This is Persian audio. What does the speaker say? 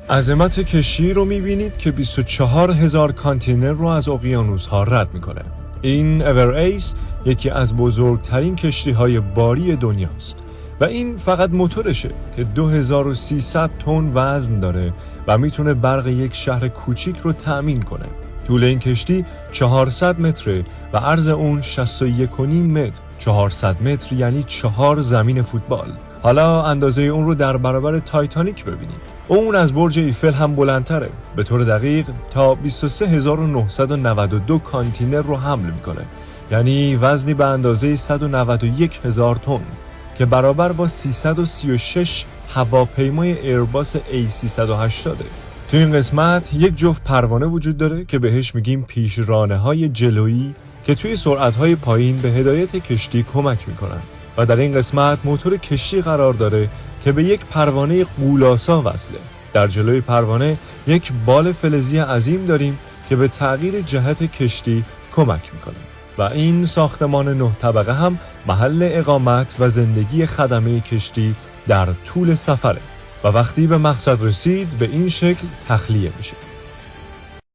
عظمت کشتی رو می‌بینید که 24,000 کانتینر رو از اقیانوس‌ها رد می‌کنه. این اورایس یکی از بزرگترین کشتی‌های باری دنیاست و این فقط موتورشه که 2300 تن وزن داره و میتونه برق یک شهر کوچیک رو تأمین کنه. طول این کشتی 400 متره و عرض اون 61.5 متر. 400 متر یعنی 4 زمین فوتبال. حالا اندازه اون رو در برابر تایتانیک ببینید. اون از برج ایفل هم بلندتره. به طور دقیق تا 23992 کانتینر رو حمل میکنه. یعنی وزنی به اندازه 191,000 تن که برابر با 336 هواپیمای ایرباس A380. تو این قسمت یک جفت پروانه وجود داره که بهش میگیم پیشرانه‌های جلویی که توی سرعت‌های پایین به هدایت کشتی کمک میکنن و در این قسمت موتور کشتی قرار داره که به یک پروانه غول‌آسا وصله. در جلوی پروانه یک بال فلزی عظیم داریم که به تغییر جهت کشتی کمک میکنه و این ساختمان 9 طبقه هم محل اقامت و زندگی خدمه کشتی در طول سفره و وقتی به مقصد رسید به این شکل تخلیه میشه.